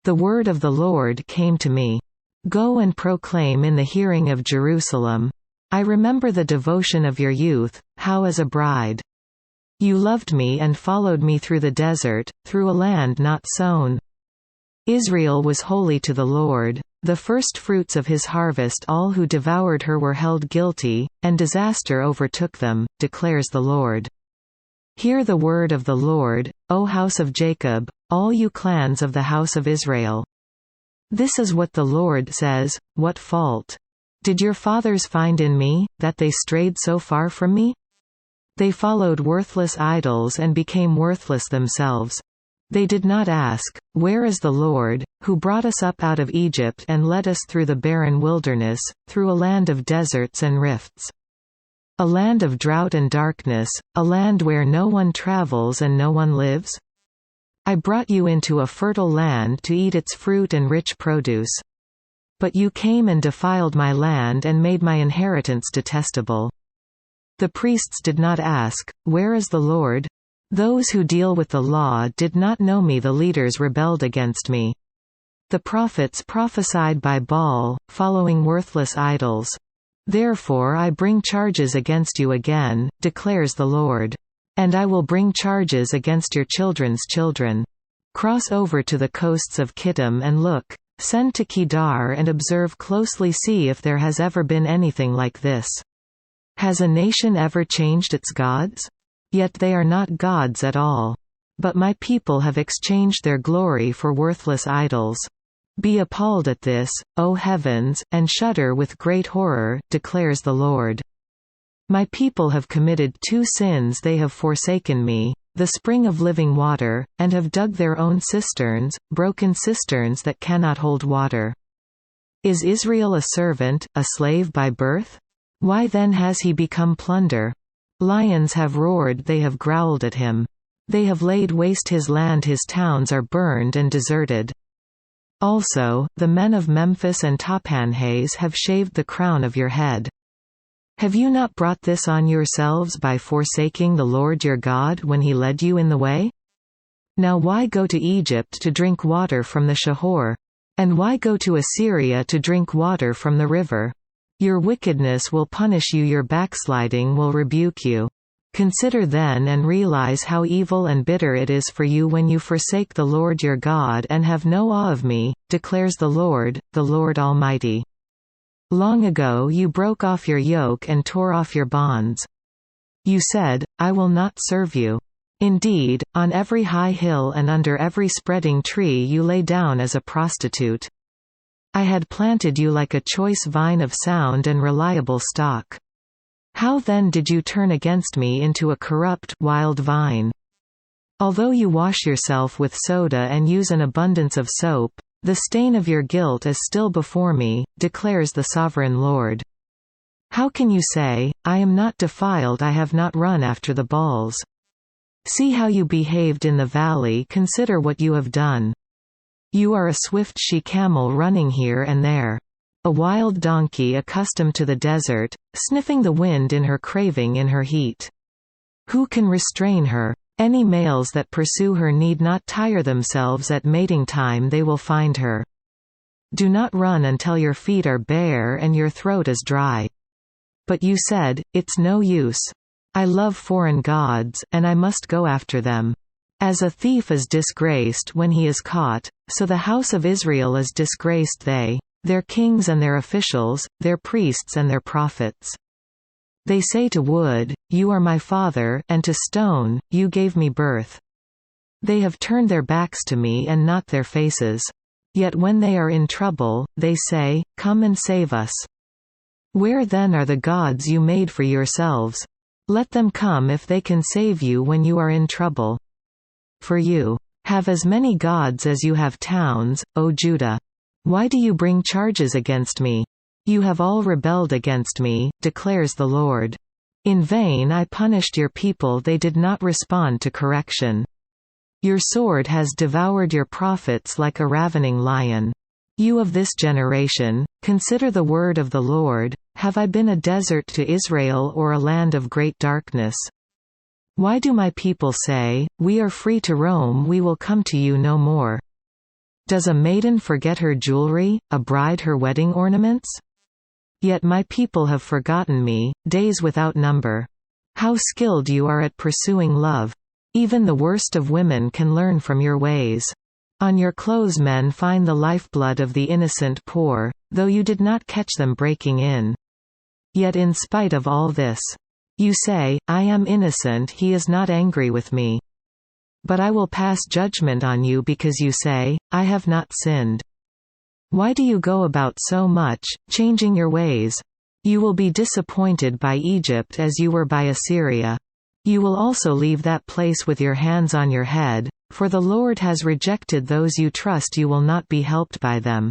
The word of the Lord came to me. Go and proclaim in the hearing of Jerusalem. I remember the devotion of your youth, how as a bride. You loved me and followed me through the desert, through a land not sown. Israel was holy to the Lord, the firstfruits of his harvest. All who devoured her were held guilty, and disaster overtook them, declares the Lord. Hear the word of the Lord, O house of Jacob, all you clans of the house of Israel. This is what the Lord says, what fault did your fathers find in me, that they strayed so far from me? They followed worthless idols and became worthless themselves. They did not ask, where is the Lord, who brought us up out of Egypt and led us through the barren wilderness, through a land of deserts and rifts. A land of drought and darkness, a land where no one travels and no one lives? I brought you into a fertile land to eat its fruit and rich produce. But you came and defiled my land and made my inheritance detestable. The priests did not ask, where is the Lord? Those who deal with the law did not know me. The leaders rebelled against me. The prophets prophesied by Baal, following worthless idols. Therefore I bring charges against you again, declares the Lord. And I will bring charges against your children's children. Cross over to the coasts of Kittim and look. Send to Kedar and observe closely. See if there has ever been anything like this. Has a nation ever changed its gods? Yet they are not gods at all. But my people have exchanged their glory for worthless idols. Be appalled at this, O heavens, and shudder with great horror, declares the Lord. My people have committed two sins. They have forsaken me, the spring of living water, and have dug their own cisterns, broken cisterns that cannot hold water. Is Israel a servant, a slave by birth? Why then has he become plunder? Lions have roared, they have growled at him. They have laid waste his land. His towns are burned and deserted. Also, the men of Memphis and Tahpanhes have shaved the crown of your head. Have you not brought this on yourselves by forsaking the Lord your God when he led you in the way? Now why go to Egypt to drink water from the Shihor? And why go to Assyria to drink water from the river? Your wickedness will punish you, your backsliding will rebuke you. Consider then and realize how evil and bitter it is for you when you forsake the Lord your God and have no awe of me, declares the Lord Almighty. Long ago you broke off your yoke and tore off your bonds. You said, I will not serve you. Indeed, on every high hill and under every spreading tree you lay down as a prostitute. I had planted you like a choice vine of sound and reliable stock. How then did you turn against me into a corrupt, wild vine? Although you wash yourself with soda and use an abundance of soap, the stain of your guilt is still before me, declares the Sovereign Lord. How can you say, I am not defiled, I have not run after the Baals? See how you behaved in the valley, consider what you have done. You are a swift she-camel running here and there. A wild donkey accustomed to the desert, sniffing the wind in her craving in her heat. Who can restrain her? Any males that pursue her need not tire themselves. At mating time they will find her. Do not run until your feet are bare and your throat is dry. But you said, it's no use. I love foreign gods, and I must go after them. As a thief is disgraced when he is caught, so the house of Israel is disgraced, they, their kings and their officials, their priests and their prophets. They say to wood, you are my father, and to stone, you gave me birth. They have turned their backs to me and not their faces. Yet when they are in trouble, they say, come and save us. Where then are the gods you made for yourselves? Let them come if they can save you when you are in trouble. For you have as many gods as you have towns, O Judah. Why do you bring charges against me? You have all rebelled against me, declares the Lord. In vain I punished your people, they did not respond to correction. Your sword has devoured your prophets like a ravening lion. You of this generation, consider the word of the Lord. Have I been a desert to Israel or a land of great darkness? Why do my people say, we are free to roam, we will come to you no more? Does a maiden forget her jewelry, a bride her wedding ornaments? Yet my people have forgotten me, days without number. How skilled you are at pursuing love! Even the worst of women can learn from your ways. On your clothes men find the lifeblood of the innocent poor, though you did not catch them breaking in. Yet in spite of all this, you say, I am innocent, he is not angry with me. But I will pass judgment on you because you say, I have not sinned. Why do you go about so much, changing your ways? You will be disappointed by Egypt as you were by Assyria. You will also leave that place with your hands on your head, for the Lord has rejected those you trust you will not be helped by them.